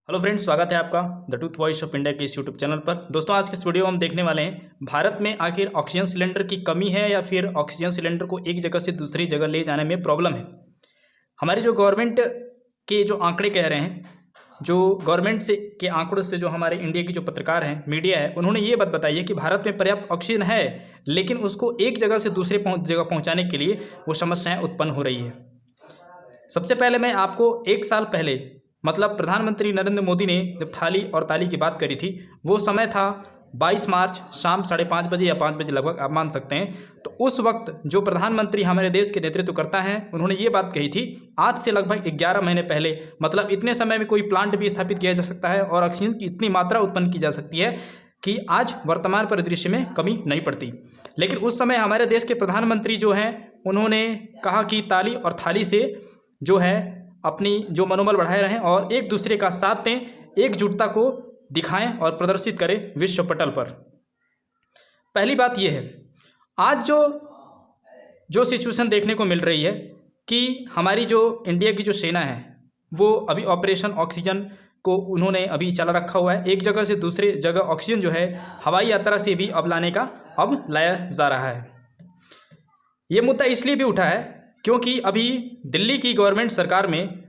Hello friends, स्वागत है आपका the truth voice of India के इस यूट्यूब चैनल पर। दोस्तों, आज के इस वीडियो में हम देखने वाले हैं भारत में आखिर ऑक्सीजन सिलेंडर की कमी है या फिर ऑक्सीजन सिलेंडर को एक जगह से दूसरी जगह ले जाने में प्रॉब्लम है। हमारी जो गवर्नमेंट के जो आंकड़े कह रहे हैं, जो गवर्नमेंट से के आंकड़ों से जो हमारे इंडिया की जो पत्रकार हैं, मीडिया है, उन्होंने ये बात बताई है कि भारत में पर्याप्त ऑक्सीजन है, लेकिन उसको एक जगह से दूसरे जगह पहुँचाने के लिए वो समस्याएँ उत्पन्न हो रही है। सबसे पहले मैं आपको एक साल पहले मतलब प्रधानमंत्री नरेंद्र मोदी ने जब थाली और ताली की बात करी थी, वो समय था 22 मार्च शाम 5:30 बजे या 5 बजे लगभग, आप मान सकते हैं। तो उस वक्त जो प्रधानमंत्री हमारे देश के नेतृत्व करता है, उन्होंने ये बात कही थी आज से लगभग 11 महीने पहले, मतलब इतने समय में कोई प्लांट भी स्थापित किया जा सकता है और ऑक्सीजन की इतनी मात्रा उत्पन्न की जा सकती है कि आज वर्तमान परिदृश्य में कमी नहीं पड़ती। लेकिन उस समय हमारे देश के प्रधानमंत्री जो हैं, उन्होंने कहा कि ताली और थाली से जो है अपनी जो मनोबल बढ़ाए रहें और एक दूसरे का साथ दें, एकजुटता को दिखाएं और प्रदर्शित करें विश्व पटल पर। पहली बात यह है, आज जो सिचुएशन देखने को मिल रही है कि हमारी जो इंडिया की जो सेना है, वो अभी ऑपरेशन ऑक्सीजन को उन्होंने अभी चला रखा हुआ है। एक जगह से दूसरे जगह ऑक्सीजन जो है हवाई यात्रा से भी अब लाने का अब लाया जा रहा है। ये मुद्दा इसलिए भी उठा है क्योंकि अभी दिल्ली की गवर्नमेंट सरकार में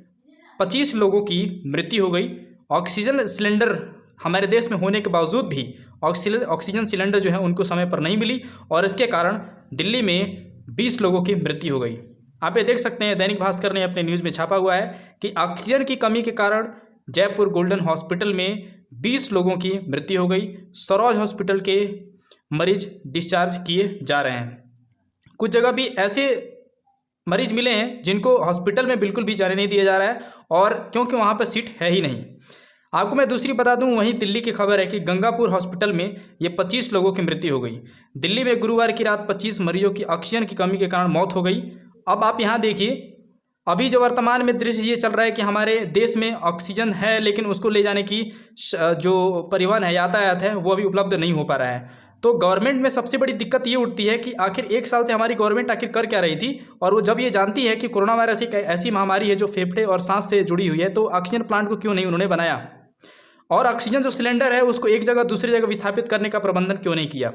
25 लोगों की मृत्यु हो गई। ऑक्सीजन सिलेंडर हमारे देश में होने के बावजूद भी ऑक्सीजन सिलेंडर जो है उनको समय पर नहीं मिली और इसके कारण दिल्ली में 20 लोगों की मृत्यु हो गई। आप ये देख सकते हैं, दैनिक भास्कर ने अपने न्यूज़ में छापा हुआ है कि ऑक्सीजन की कमी के कारण जयपुर गोल्डन हॉस्पिटल में 20 लोगों की मृत्यु हो गई। सरोज हॉस्पिटल के मरीज डिस्चार्ज किए जा रहे हैं। कुछ जगह भी ऐसे मरीज मिले हैं जिनको हॉस्पिटल में बिल्कुल भी जाने नहीं दिया जा रहा है, और क्योंकि वहाँ पर सीट है ही नहीं। आपको मैं दूसरी बता दूं, वहीं दिल्ली की खबर है कि गंगापुर हॉस्पिटल में ये 25 लोगों की मृत्यु हो गई। दिल्ली में गुरुवार की रात 25 मरीजों की ऑक्सीजन की कमी के कारण मौत हो गई। अब आप यहाँ देखिए, अभी जो वर्तमान में दृश्य ये चल रहा है कि हमारे देश में ऑक्सीजन है, लेकिन उसको ले जाने की जो परिवहन है, यातायात है, वो अभी उपलब्ध नहीं हो पा रहा है। तो गवर्नमेंट में सबसे बड़ी दिक्कत ये उठती है कि आखिर एक साल से हमारी गवर्नमेंट आखिर कर क्या रही थी, और वो जब ये जानती है कि कोरोना वायरस एक ऐसी महामारी है जो फेफड़े और सांस से जुड़ी हुई है, तो ऑक्सीजन प्लांट को क्यों नहीं उन्होंने बनाया, और ऑक्सीजन जो सिलेंडर है उसको एक जगह दूसरी जगह विस्थापित करने का प्रबंधन क्यों नहीं किया।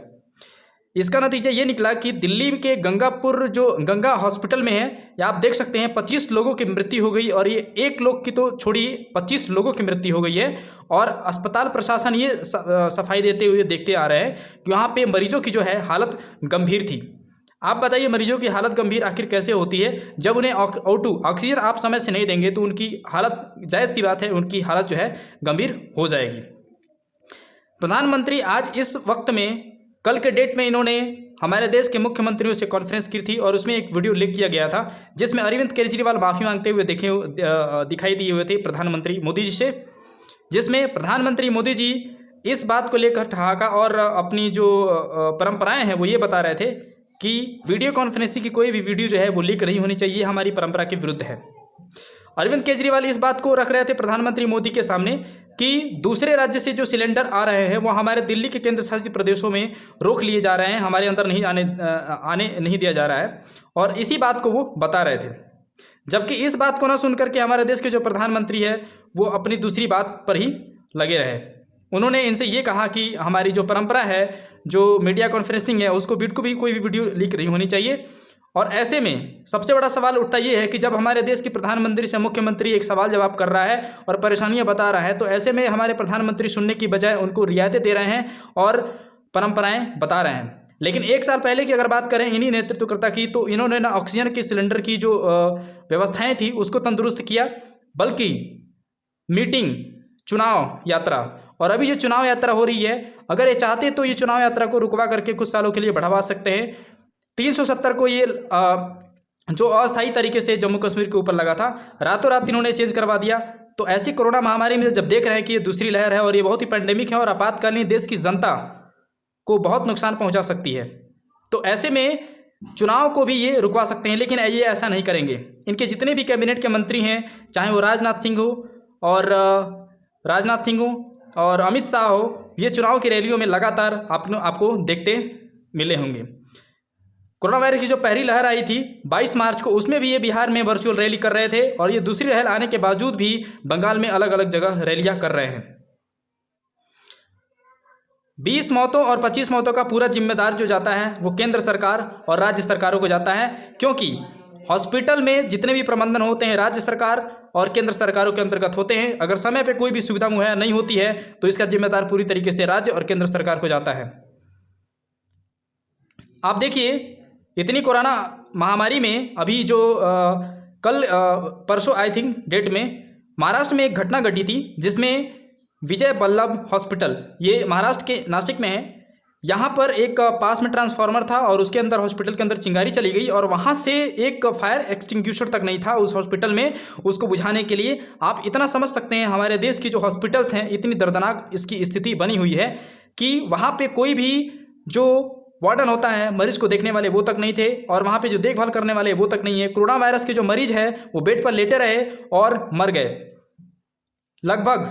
इसका नतीजा ये निकला कि दिल्ली के गंगापुर जो गंगा हॉस्पिटल में है, या आप देख सकते हैं 25 लोगों की मृत्यु हो गई, और ये एक लोग की तो छोड़िए 25 लोगों की मृत्यु हो गई है। और अस्पताल प्रशासन ये सफाई देते हुए देखते आ रहे हैं कि वहाँ पे मरीजों की जो है हालत गंभीर थी। आप बताइए, मरीजों की हालत गंभीर आखिर कैसे होती है? जब उन्हें O2 ऑक्सीजन आप समय से नहीं देंगे तो उनकी हालत, जायज़ सी बात है, उनकी हालत जो है गंभीर हो जाएगी। प्रधानमंत्री आज इस वक्त में, कल के डेट में, इन्होंने हमारे देश के मुख्यमंत्रियों से कॉन्फ्रेंस की थी और उसमें एक वीडियो लीक किया गया था जिसमें अरविंद केजरीवाल माफ़ी मांगते हुए दिखाई दिए हुए थे प्रधानमंत्री मोदी जी से, जिसमें प्रधानमंत्री मोदी जी इस बात को लेकर ठहाका और अपनी जो परंपराएं हैं वो ये बता रहे थे कि वीडियो कॉन्फ्रेंसिंग की कोई भी वीडियो जो है वो लीक नहीं होनी चाहिए, हमारी परंपरा के विरुद्ध है। अरविंद केजरीवाल इस बात को रख रहे थे प्रधानमंत्री मोदी के सामने कि दूसरे राज्य से जो सिलेंडर आ रहे हैं वो हमारे दिल्ली के केंद्र शासित प्रदेशों में रोक लिए जा रहे हैं, हमारे अंदर नहीं आने नहीं दिया जा रहा है, और इसी बात को वो बता रहे थे। जबकि इस बात को ना सुन करके हमारे देश के जो प्रधानमंत्री है वो अपनी दूसरी बात पर ही लगे रहे। उन्होंने इनसे ये कहा कि हमारी जो परंपरा है, जो मीडिया कॉन्फ्रेंसिंग है, उसको बिल्कुल भी कोई भी वीडियो लीक नहीं होनी चाहिए। और ऐसे में सबसे बड़ा सवाल उठता ये है कि जब हमारे देश के प्रधानमंत्री से मुख्यमंत्री एक सवाल जवाब कर रहा है और परेशानियां बता रहा है, तो ऐसे में हमारे प्रधानमंत्री सुनने की बजाय उनको रियायतें दे रहे हैं और परंपराएं बता रहे हैं। लेकिन एक साल पहले की अगर बात करें इन्हीं नेतृत्वकर्ता की, तो इन्होंने ना ऑक्सीजन के सिलेंडर की जो व्यवस्थाएँ थी उसको तंदुरुस्त किया, बल्कि मीटिंग, चुनाव यात्रा, और अभी ये चुनाव यात्रा हो रही है, अगर ये चाहते तो ये चुनाव यात्रा को रुकवा करके कुछ सालों के लिए बढ़वा सकते हैं। 370 को ये जो अस्थायी तरीके से जम्मू कश्मीर के ऊपर लगा था, रातों रात इन्होंने चेंज करवा दिया। तो ऐसी कोरोना महामारी में जब देख रहे हैं कि ये दूसरी लहर है और ये बहुत ही पैंडेमिक है और आपातकालीन देश की जनता को बहुत नुकसान पहुंचा सकती है, तो ऐसे में चुनाव को भी ये रुकवा सकते हैं, लेकिन ये ऐसा नहीं करेंगे। इनके जितने भी कैबिनेट के मंत्री हैं, चाहे वो राजनाथ सिंह हो और अमित शाह हो, ये चुनाव की रैलियों में लगातार आपको देखते मिले होंगे। कोरोना वायरस की जो पहली लहर आई थी 22 मार्च को, उसमें भी ये बिहार में वर्चुअल रैली कर रहे थे और ये दूसरी लहर आने के बावजूद भी बंगाल में अलग अलग जगह रैलियां कर रहे हैं। 20 मौतों और 25 मौतों का पूरा जिम्मेदार जो जाता है वो केंद्र सरकार और राज्य सरकारों को जाता है, क्योंकि हॉस्पिटल में जितने भी प्रबंधन होते हैं राज्य सरकार और केंद्र सरकारों के अंतर्गत होते हैं। अगर समय पे कोई भी सुविधा मुहैया नहीं होती है तो इसका जिम्मेदार पूरी तरीके से राज्य और केंद्र सरकार को जाता है। आप देखिए, इतनी कोरोना महामारी में अभी जो कल परसों आई थिंक डेट में महाराष्ट्र में एक घटना घटी थी, जिसमें विजय वल्लभ हॉस्पिटल, ये महाराष्ट्र के नासिक में है, यहाँ पर एक पास में ट्रांसफार्मर था और उसके अंदर हॉस्पिटल के अंदर चिंगारी चली गई और वहाँ से एक फायर एक्सटिंग्विशर तक नहीं था उस हॉस्पिटल में उसको बुझाने के लिए। आप इतना समझ सकते हैं हमारे देश की जो हॉस्पिटल्स हैं, इतनी दर्दनाक इसकी स्थिति बनी हुई है कि वहाँ पे कोई भी जो वार्डन होता है, मरीज को देखने वाले वो तक नहीं थे और वहाँ पे जो देखभाल करने वाले वो तक नहीं है। कोरोना वायरस के जो मरीज है वो बेड पर लेटे रहे और मर गए। लगभग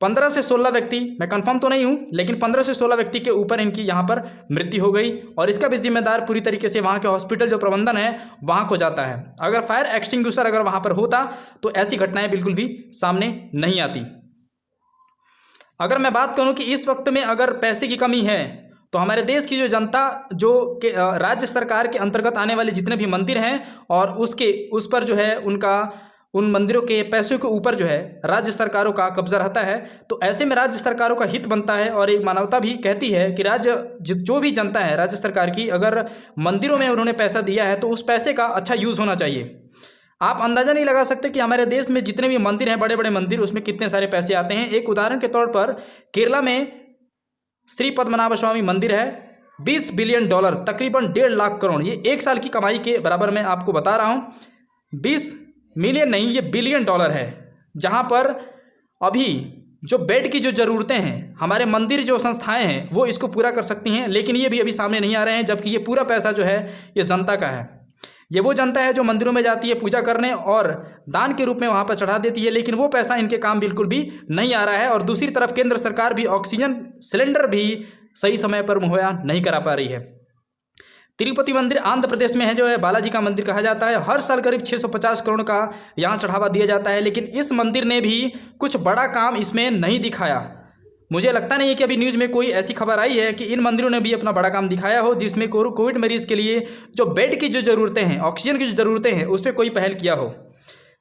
15 से 16 व्यक्ति, मैं कंफर्म तो नहीं हूं, लेकिन 15 से 16 व्यक्ति के ऊपर इनकी यहाँ पर मृत्यु हो गई और इसका भी जिम्मेदार पूरी तरीके से वहाँ के हॉस्पिटल जो प्रबंधन है वहाँ को जाता है। अगर फायर एक्सटिंग्विशर अगर वहाँ पर होता तो ऐसी घटनाएं बिल्कुल भी सामने नहीं आती। अगर मैं बात करूँ कि इस वक्त में अगर पैसे की कमी है तो हमारे देश की जो जनता, जो राज्य सरकार के अंतर्गत आने वाले जितने भी मंदिर हैं और उस पर जो है उन मंदिरों के पैसों के ऊपर जो है राज्य सरकारों का कब्जा रहता है। तो ऐसे में राज्य सरकारों का हित बनता है और एक मानवता भी कहती है कि जो भी जनता है राज्य सरकार की, अगर मंदिरों में उन्होंने पैसा दिया है तो उस पैसे का अच्छा यूज़ होना चाहिए। आप अंदाज़ा नहीं लगा सकते कि हमारे देश में जितने भी मंदिर हैं, बड़े बड़े मंदिर, उसमें कितने सारे पैसे आते हैं। एक उदाहरण के तौर पर केरला में श्री पद्मनाभ स्वामी मंदिर है, $20 बिलियन, तकरीबन 1.5 लाख करोड़, ये एक साल की कमाई के बराबर मैं आपको बता रहा हूँ। 20 मिलियन नहीं, ये $1 बिलियन है, जहाँ पर अभी जो बेड की जो ज़रूरतें हैं, हमारे मंदिर जो संस्थाएं हैं वो इसको पूरा कर सकती हैं, लेकिन ये भी अभी सामने नहीं आ रहे हैं। जबकि ये पूरा पैसा जो है ये जनता का है। ये वो जनता है जो मंदिरों में जाती है पूजा करने और दान के रूप में वहाँ पर चढ़ा देती है, लेकिन वो पैसा इनके काम बिल्कुल भी नहीं आ रहा है। और दूसरी तरफ केंद्र सरकार भी ऑक्सीजन सिलेंडर भी सही समय पर मुहैया नहीं करा पा रही है। तिरुपति मंदिर आंध्र प्रदेश में है, जो है बालाजी का मंदिर कहा जाता है। हर साल करीब 650 करोड़ का यहाँ चढ़ावा दिया जाता है, लेकिन इस मंदिर ने भी कुछ बड़ा काम इसमें नहीं दिखाया। मुझे लगता नहीं है कि अभी न्यूज़ में कोई ऐसी खबर आई है कि इन मंदिरों ने भी अपना बड़ा काम दिखाया हो, जिसमें कोविड मरीज के लिए जो बेड की जो ज़रूरतें हैं, ऑक्सीजन की जो ज़रूरतें हैं, उस पर कोई पहल किया हो।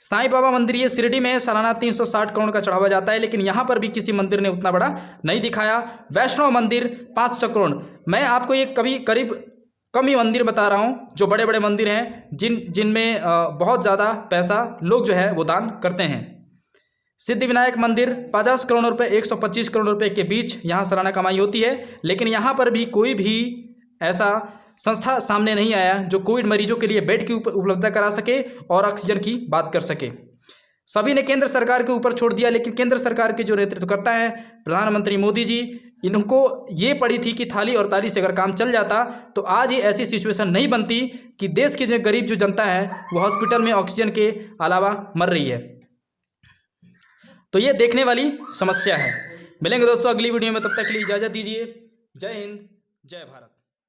साईं बाबा मंदिर ये शिरडी में सालाना 360 करोड़ का चढ़ावा जाता है, लेकिन यहाँ पर भी किसी मंदिर ने उतना बड़ा नहीं दिखाया। वैष्णो मंदिर 500 करोड़। मैं आपको ये करीब कम ही मंदिर बता रहा हूँ जो बड़े बड़े मंदिर हैं जिनमें बहुत ज़्यादा पैसा लोग जो है वो दान करते हैं। सिद्धिविनायक मंदिर 50 करोड़ रुपए 125 करोड़ रुपए के बीच यहाँ सालाना कमाई होती है, लेकिन यहाँ पर भी कोई भी ऐसा संस्था सामने नहीं आया जो कोविड मरीजों के लिए बेड की उपलब्धता करा सके और ऑक्सीजन की बात कर सके। सभी ने केंद्र सरकार के ऊपर छोड़ दिया, लेकिन केंद्र सरकार के जो नेतृत्व करता है प्रधानमंत्री मोदी जी, इनको ये पड़ी थी कि थाली और ताली से अगर काम चल जाता तो आज ये ऐसी सिचुएशन नहीं बनती कि देश की जो गरीब जो जनता है वो हॉस्पिटल में ऑक्सीजन के अलावा मर रही है। तो ये देखने वाली समस्या है। मिलेंगे दोस्तों अगली वीडियो में, तब तक के लिए इजाज़त दीजिए। जय हिंद, जय भारत।